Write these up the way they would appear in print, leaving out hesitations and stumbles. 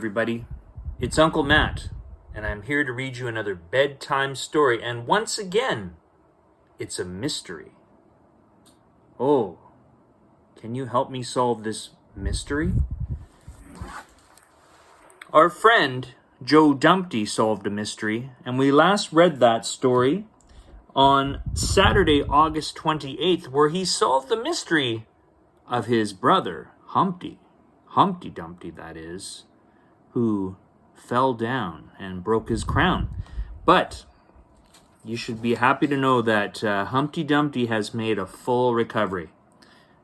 everybody. It's Uncle Matt, and I'm here to read you another bedtime story, and once again, it's a mystery. Oh, can you help me solve this mystery? Our friend, Joe Dumpty, solved a mystery, and we last read that story on Saturday, August 28th, where he solved the mystery of his brother, Humpty Dumpty, that is, who fell down and broke his crown. But you should be happy to know that Humpty Dumpty has made a full recovery.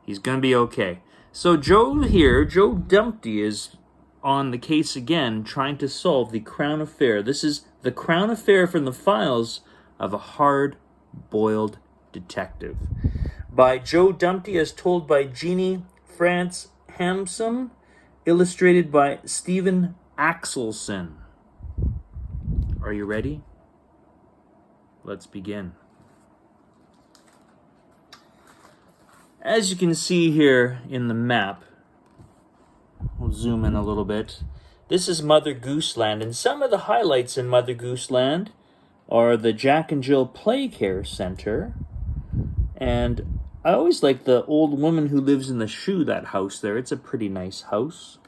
He's going to be okay. So Joe Dumpty is on the case again, trying to solve the Crown Affair. This is the Crown Affair from the files of a hard-boiled detective. By Joe Dumpty, as told by Jeanie Franz Ransom, illustrated by Stephen Axelsen. Are you ready? Let's begin. As you can see here in the map, we'll zoom in a little bit. This is Mother Goose Land, and some of the highlights in Mother Goose Land are the Jack and Jill Play Care Center. And I always like the old woman who lives in the shoe, that house there. It's a pretty nice house.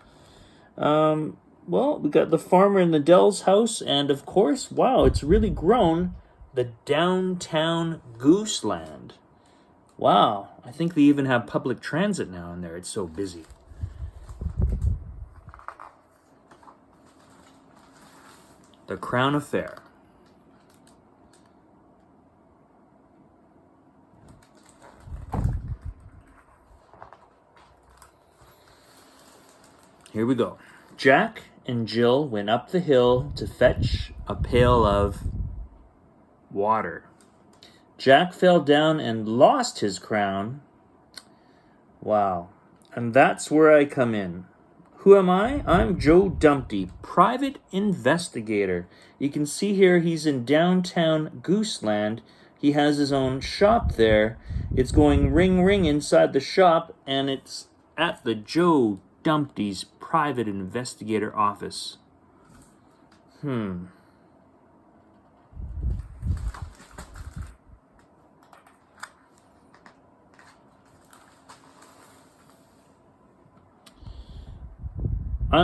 Well, we got the farmer in the Dell's house, and of course, wow, it's really grown, the downtown Gooseland. Wow, I think they even have public transit now in there. It's so busy. The Crown Affair. Here we go. Jack and Jill went up the hill to fetch a pail of water. Jack fell down and lost his crown. Wow. And that's where I come in. Who am I? I'm Joe Dumpty, private investigator. You can see here he's in downtown Gooseland. He has his own shop there. It's going ring ring inside the shop, and it's at the Joe Dumpty's private investigator office. I'm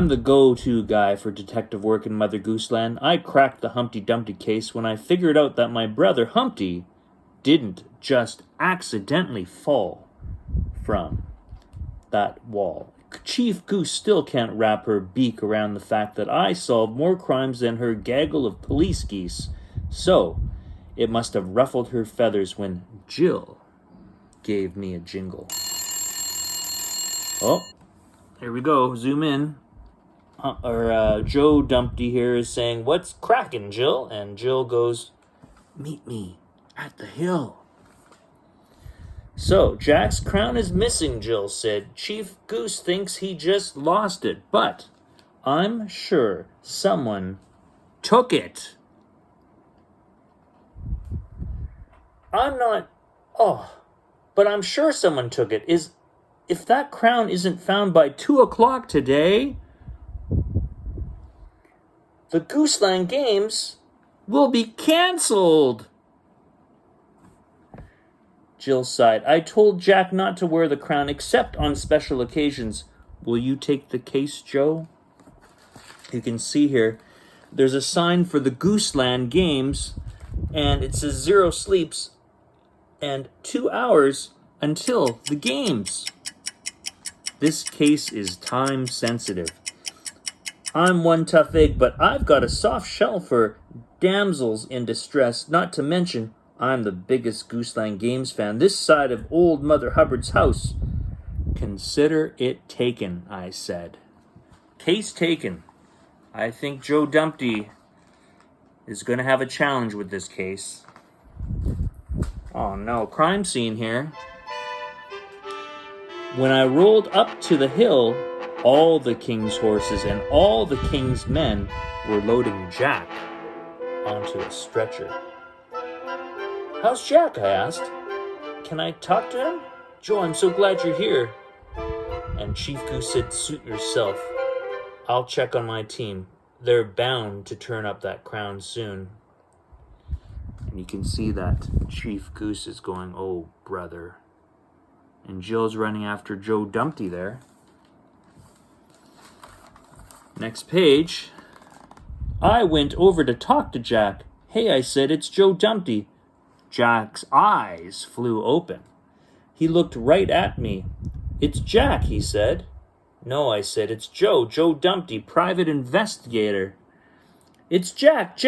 the go-to guy for detective work in Mother Gooseland. I cracked the Humpty Dumpty case when I figured out that my brother Humpty didn't just accidentally fall from that wall. Chief Goose still can't wrap her beak around the fact that I solved more crimes than her gaggle of police geese. So, it must have ruffled her feathers when Jill gave me a jingle. Oh, here we go. Zoom in. Joe Dumpty here is saying, "What's crackin', Jill?" And Jill goes, "Meet me at the hill." So, Jack's crown is missing, Jill said. Chief Goose thinks he just lost it, but I'm sure someone took it. But I'm sure someone took it. If that crown isn't found by 2 o'clock today, the Gooseland Games will be canceled. Jill sighed. I told Jack not to wear the crown except on special occasions. Will you take the case, Joe? You can see here, there's a sign for the Gooseland Games, and it says 0 sleeps and 2 hours until the games. This case is time sensitive. I'm one tough egg, but I've got a soft shell for damsels in distress, not to mention I'm the biggest Gooseland Games fan this side of old Mother Hubbard's house. Consider it taken, I said. Case taken. I think Joe Dumpty is going to have a challenge with this case. Oh no, crime scene here. When I rolled up to the hill, all the king's horses and all the king's men were loading Jack onto a stretcher. How's Jack? I asked. Can I talk to him? Joe, I'm so glad you're here. And Chief Goose said, suit yourself. I'll check on my team. They're bound to turn up that crown soon. And you can see that Chief Goose is going, oh, brother. And Jill's running after Joe Dumpty there. Next page. I went over to talk to Jack. Hey, I said, it's Joe Dumpty. Jack's eyes flew open. He looked right at me. It's Jack, he said. No, I said, it's Joe Dumpty, private investigator. It's Jack,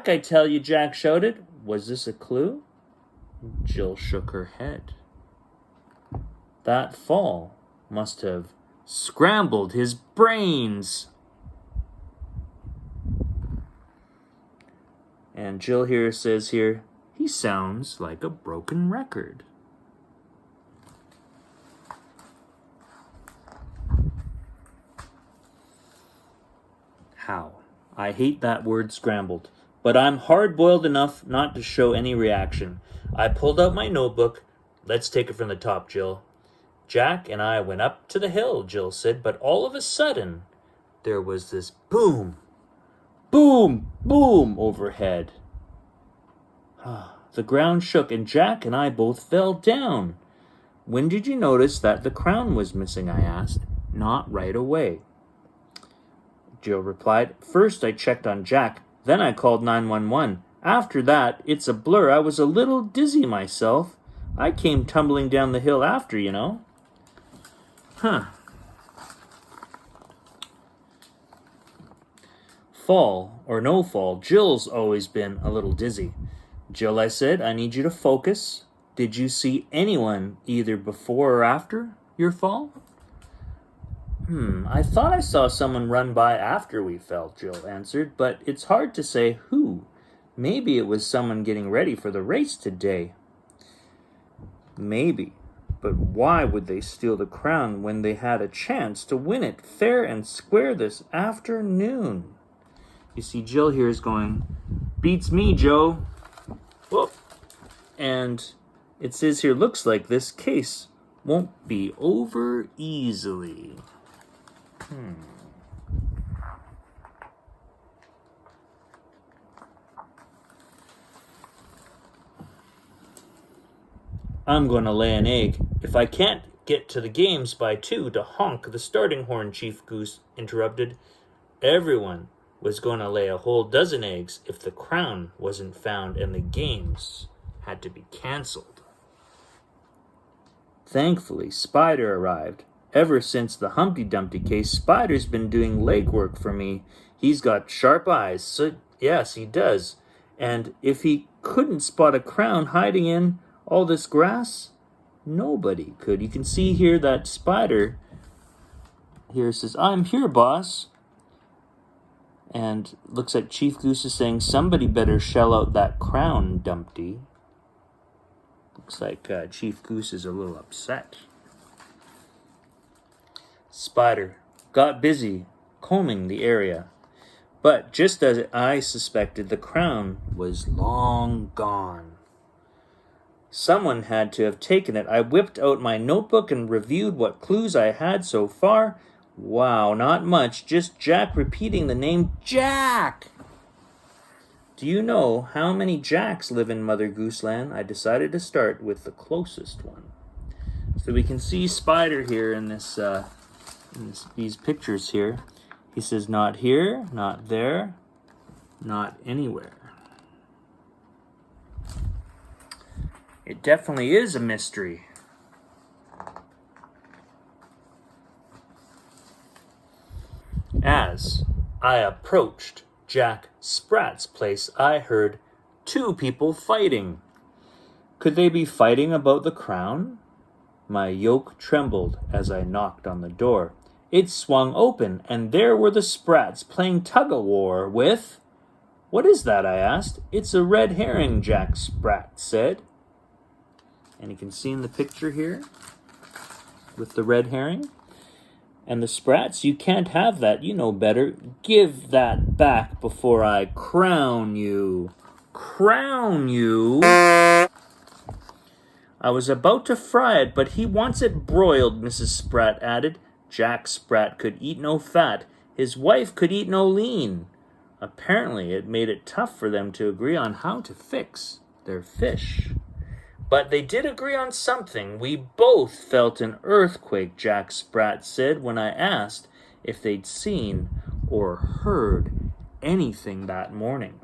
I tell you, Jack shouted. Was this a clue? Jill shook her head. That fall must have scrambled his brains. And Jill here says here, he sounds like a broken record. How? I hate that word scrambled, but I'm hard-boiled enough not to show any reaction. I pulled out my notebook. Let's take it from the top, Jill. Jack and I went up to the hill, Jill said, but all of a sudden, there was this boom, boom, boom overhead. The ground shook, and Jack and I both fell down. When did you notice that the crown was missing, I asked. Not right away. Jill replied, first I checked on Jack, then I called 911. After that, it's a blur. I was a little dizzy myself. I came tumbling down the hill after, you know. Fall or no fall, Jill's always been a little dizzy. Jill, I said, I need you to focus. Did you see anyone either before or after your fall? I thought I saw someone run by after we fell, Jill answered, but it's hard to say who. Maybe it was someone getting ready for the race today. Maybe, but why would they steal the crown when they had a chance to win it fair and square this afternoon? You see, Jill here is going, beats me, Joe. Whoop. And it says here, looks like this case won't be over easily. I'm going to lay an egg. If I can't get to the games by 2 to honk the starting horn, Chief Goose interrupted. Everyone was going to lay a whole dozen eggs if the crown wasn't found and the games had to be canceled. Thankfully, Spider arrived. Ever since the Humpty Dumpty case, Spider's been doing legwork for me. He's got sharp eyes, so yes, he does. And if he couldn't spot a crown hiding in all this grass, nobody could. You can see here that Spider here says, I'm here, boss. And looks like Chief Goose is saying, somebody better shell out that crown, Dumpty. Looks like Chief Goose is a little upset. Spider got busy combing the area, but just as I suspected, the crown was long gone. Someone had to have taken it. I whipped out my notebook and reviewed what clues I had so far. Wow, not much, just Jack repeating the name Jack. Do you know how many Jacks live in Mother Goose Land? I decided to start with the closest one. So we can see Spider here in these pictures here. He says, not here, not there, not anywhere. It definitely is a mystery. As I approached Jack Sprat's place, I heard 2 people fighting. Could they be fighting about the crown? My yoke trembled as I knocked on the door. It swung open, and there were the Sprats playing tug-of-war with... What is that, I asked. It's a red herring, Jack Sprat said. And you can see in the picture here with the red herring. And the Sprats, you can't have that. You know better. Give that back before I crown you. Crown you? I was about to fry it, but he wants it broiled, Mrs. Sprat added. Jack Sprat could eat no fat. His wife could eat no lean. Apparently, it made it tough for them to agree on how to fix their fish. But they did agree on something. We both felt an earthquake, Jack Sprat said when I asked if they'd seen or heard anything that morning.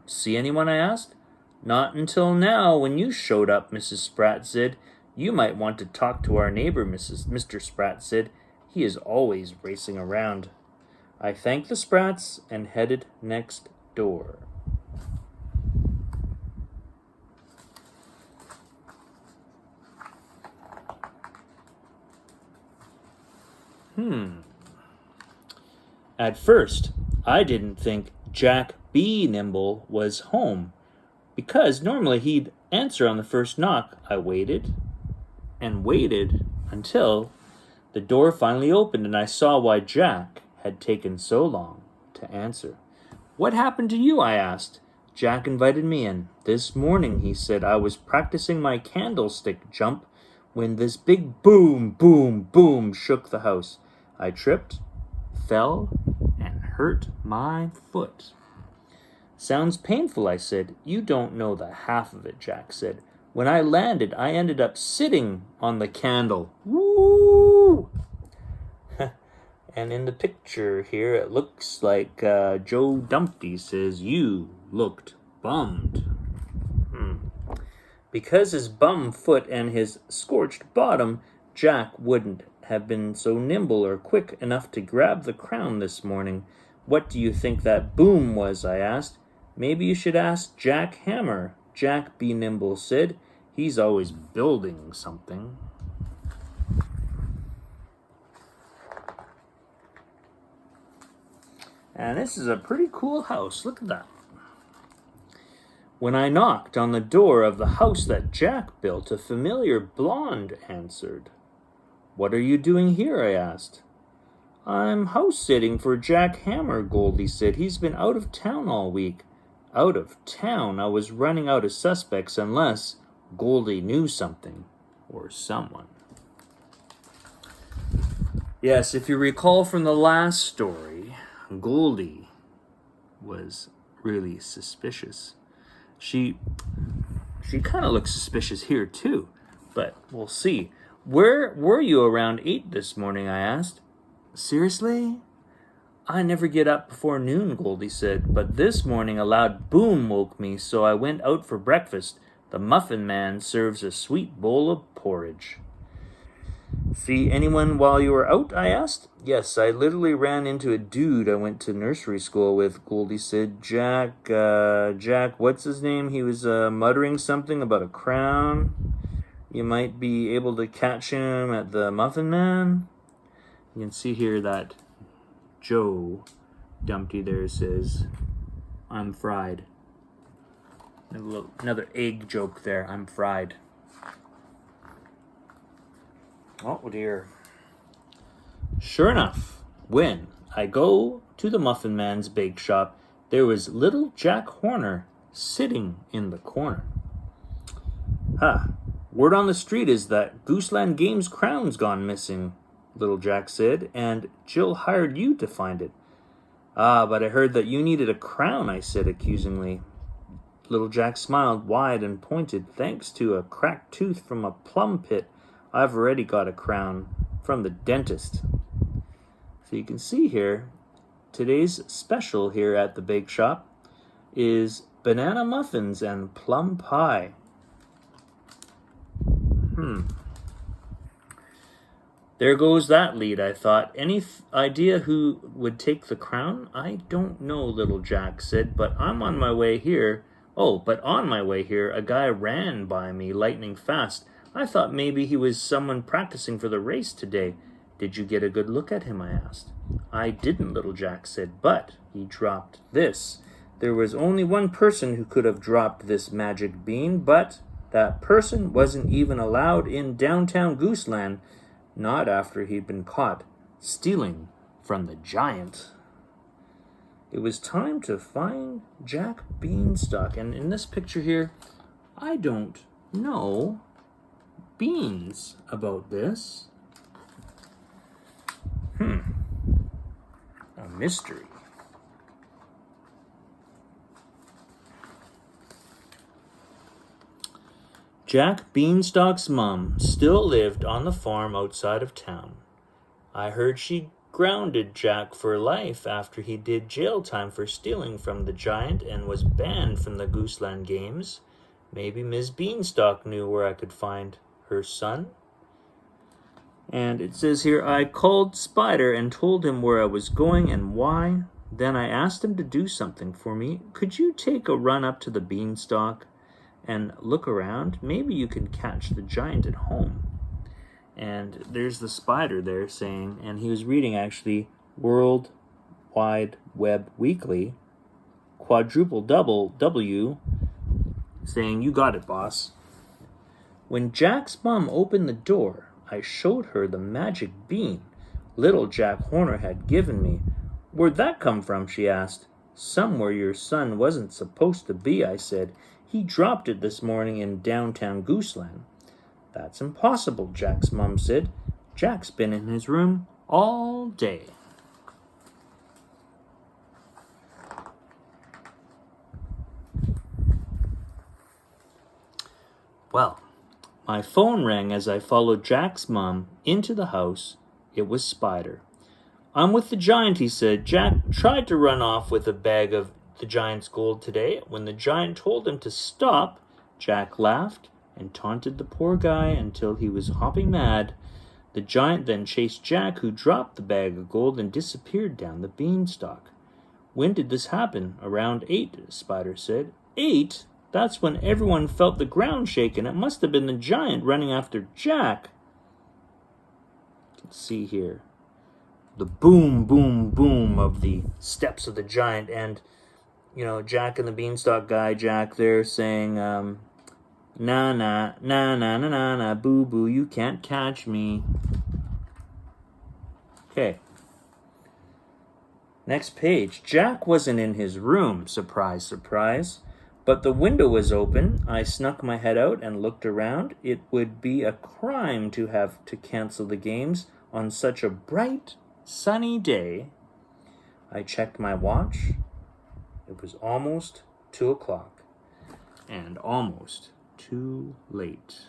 See anyone? I asked. Not until now, when you showed up, Mrs. Sprat said. You might want to talk to our neighbor, Mr. Sprat said. He is always racing around. I thanked the Sprats and headed next door. At first, I didn't think Jack B. Nimble was home, because normally he'd answer on the first knock. I waited and waited until the door finally opened and I saw why Jack had taken so long to answer. What happened to you? I asked. Jack invited me in. This morning, he said, I was practicing my candlestick jump when this big boom, boom, boom shook the house. I tripped, fell, and hurt my foot. Sounds painful, I said. You don't know the half of it, Jack said. When I landed, I ended up sitting on the candle. Woo! And in the picture here, it looks like Joe Dumpty says, you looked bummed. Because his bum foot and his scorched bottom, Jack wouldn't have been so nimble or quick enough to grab the crown this morning. What do you think that boom was? I asked. Maybe you should ask Jack Hammer, Jack B. Nimble said. He's always building something. And this is a pretty cool house. Look at that. When I knocked on the door of the house that Jack built, a familiar blonde answered. What are you doing here? I asked. I'm house-sitting for Jack Hammer, Goldie said. He's been out of town all week. Out of town? I was running out of suspects unless Goldie knew something or someone. Yes, if you recall from the last story, Goldie was really suspicious. She kind of looks suspicious here too, but we'll see. Where were you around 8 this morning? I asked. Seriously? I never get up before noon, Goldie said, but this morning a loud boom woke me, so I went out for breakfast. The muffin man serves a sweet bowl of porridge. See anyone while you were out? I asked. Yes, I literally ran into a dude I went to nursery school with, Goldie said. Jack, what's his name? He was muttering something about a crown. You might be able to catch him at the Muffin Man. You can see here that Joe Dumpty there says, I'm fried. Another egg joke there. I'm fried. Oh dear. Sure enough, when I go to the Muffin Man's bake shop, there was little Jack Horner sitting in the corner. Word on the street is that Gooseland Games crown's gone missing, little Jack said, and Jill hired you to find it. But I heard that you needed a crown, I said accusingly. Little Jack smiled wide and pointed. Thanks to a cracked tooth from a plum pit, I've already got a crown from the dentist. So you can see here, today's special here at the bake shop is banana muffins and plum pie. There goes that lead, I thought. Any idea who would take the crown? I don't know, little Jack said, but on my way here, a guy ran by me lightning fast. I thought maybe he was someone practicing for the race today. Did you get a good look at him? I asked. I didn't, little Jack said, but he dropped this. There was only one person who could have dropped this magic bean, but that person wasn't even allowed in downtown Gooseland, not after he'd been caught stealing from the giant. It was time to find Jack Beanstalk. And in this picture here, I don't know beans about this. mystery. Jack Beanstalk's mom still lived on the farm outside of town. I heard she grounded Jack for life after he did jail time for stealing from the giant and was banned from the Gooseland games. Maybe Miss Beanstalk knew where I could find her son. And it says here, I called Spider and told him where I was going and why. Then I asked him to do something for me. Could you take a run up to the beanstalk and look around? Maybe you can catch the giant at home. And there's the spider there saying, and he was reading actually World Wide Web Weekly, quadruple double W, saying, you got it, boss. When Jack's mom opened the door, I showed her the magic bean little Jack Horner had given me. Where'd that come from, she asked. Somewhere your son wasn't supposed to be, I said. He dropped it this morning in downtown Gooseland. That's impossible, Jack's mom said. Jack's been in his room all day. Well, my phone rang as I followed Jack's mom into the house. It was Spider. I'm with the giant, he said. Jack tried to run off with a bag of the giant's gold today. When the giant told him to stop, Jack laughed and taunted the poor guy until he was hopping mad. The giant then chased Jack, who dropped the bag of gold and disappeared down the beanstalk. When did this happen? Around 8, Spider said. 8? That's when everyone felt the ground shaking. It must have been the giant running after Jack. You can see here the boom, boom, boom of the steps of the giant. And, Jack and the beanstalk guy, Jack, there saying, na, na, na, na, na, na, na, boo, boo, you can't catch me. Okay. Next page. Jack wasn't in his room, surprise, surprise. But the window was open. I snuck my head out and looked around. It would be a crime to have to cancel the games on such a bright, sunny day. I checked my watch. It was almost 2 o'clock and almost too late.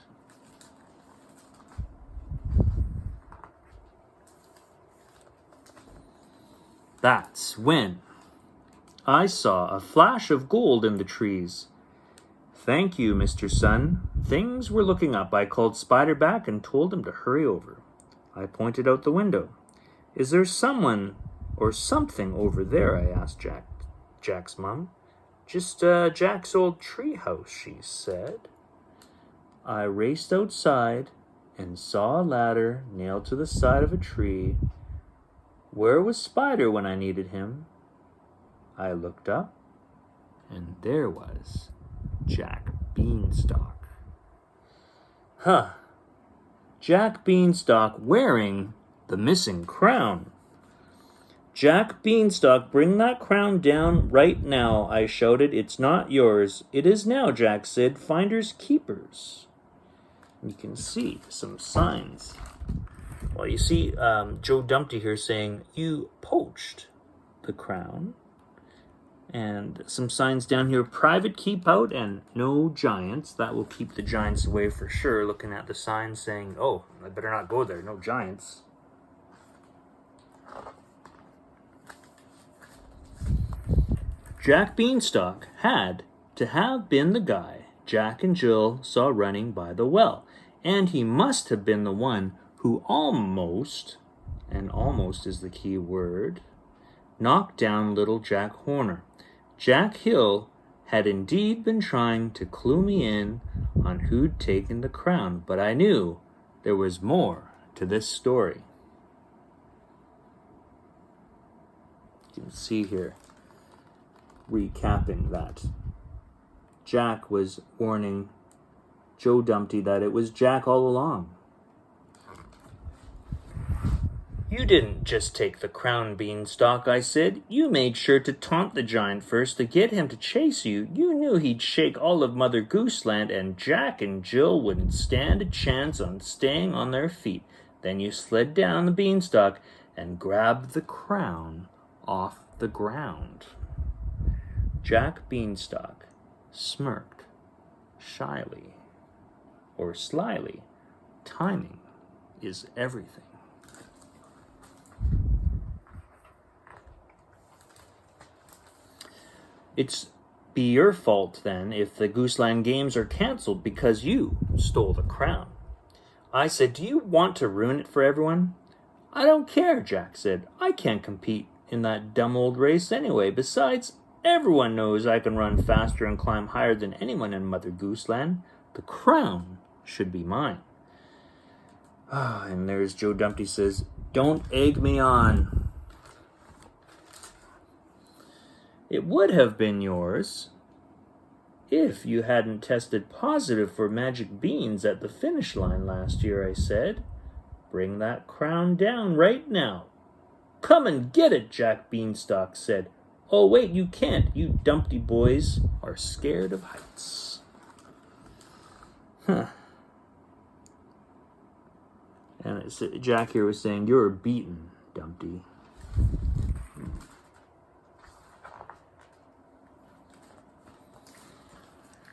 That's when I saw a flash of gold in the trees. Thank you, Mr. Sun. Things were looking up. I called Spider back and told him to hurry over. I pointed out the window. Is there someone or something over there? I asked Jack's mom. Just Jack's old tree house, she said. I raced outside and saw a ladder nailed to the side of a tree. Where was Spider when I needed him? I looked up, and there was Jack Beanstalk. Jack Beanstalk wearing the missing crown. Jack Beanstalk, bring that crown down right now, I shouted. It's not yours. It is now, Jack said. Finders keepers. You can see some signs. Well, you see Joe Dumpty here saying, you poached the crown. And some signs down here, private keep out and no giants. That will keep the giants away for sure. Looking at the signs saying, oh, I better not go there. No giants. Jack Beanstalk had to have been the guy Jack and Jill saw running by the well. And he must have been the one who almost, and almost is the key word, knocked down little Jack Horner. Jack Hill had indeed been trying to clue me in on who'd taken the crown, but I knew there was more to this story. You can see here, recapping that. Jack was warning Joe Dumpty that it was Jack all along. You didn't just take the crown, Beanstalk, I said. You made sure to taunt the giant first to get him to chase you. You knew he'd shake all of Mother Gooseland, and Jack and Jill wouldn't stand a chance on staying on their feet. Then you slid down the beanstalk and grabbed the crown off the ground. Jack Beanstalk smirked shyly or slyly. Timing is everything. It's be your fault, then, if the Gooseland Games are cancelled because you stole the crown. I said, do you want to ruin it for everyone? I don't care, Jack said. I can't compete in that dumb old race anyway. Besides, everyone knows I can run faster and climb higher than anyone in Mother Gooseland. The crown should be mine. And there's Joe Dumpty says, don't egg me on. It would have been yours if you hadn't tested positive for magic beans at the finish line last year, I said. Bring that crown down right now. Come and get it, Jack Beanstalk said. Oh, wait, you can't. You Dumpty boys are scared of heights. And Jack here was saying, you're beaten, Dumpty.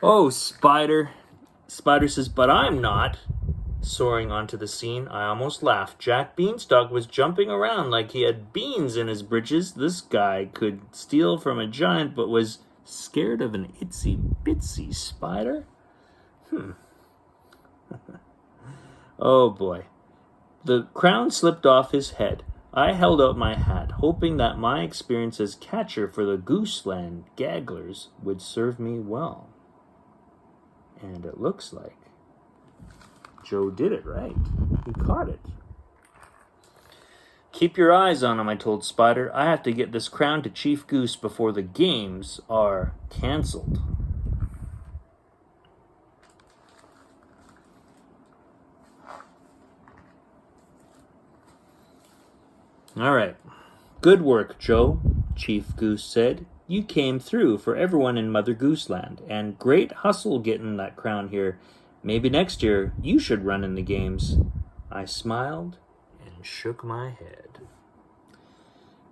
Oh, Spider. Spider says, but I'm not. Soaring onto the scene, I almost laughed. Jack Beanstalk was jumping around like he had beans in his britches. This guy could steal from a giant, but was scared of an itsy-bitsy spider? Oh, boy. The crown slipped off his head. I held out my hat, hoping that my experience as catcher for the Gooseland Gagglers would serve me well. And it looks like Joe did it right. He caught it. Keep your eyes on him, I told Spider. I have to get this crown to Chief Goose before the games are canceled. All right. Good work, Joe, Chief Goose said. You came through for everyone in Mother Gooseland, and great hustle getting that crown here. Maybe next year you should run in the games. I smiled and shook my head.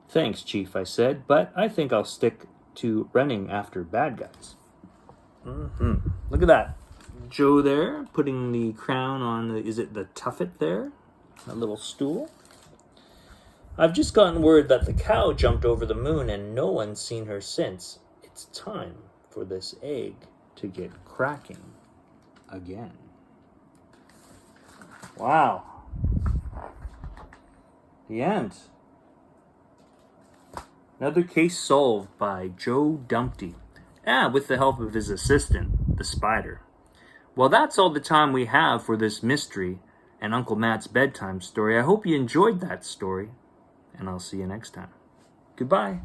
Thanks, Chief, I said, but I think I'll stick to running after bad guys. Look at that. Joe there, putting the crown on, is it the tuffet there? A little stool. I've just gotten word that the cow jumped over the moon and no one's seen her since. It's time for this egg to get cracking again. Wow. The end. Another case solved by Joe Dumpty. With the help of his assistant, the Spider. Well, that's all the time we have for this mystery and Uncle Matt's bedtime story. I hope you enjoyed that story. And I'll see you next time. Goodbye.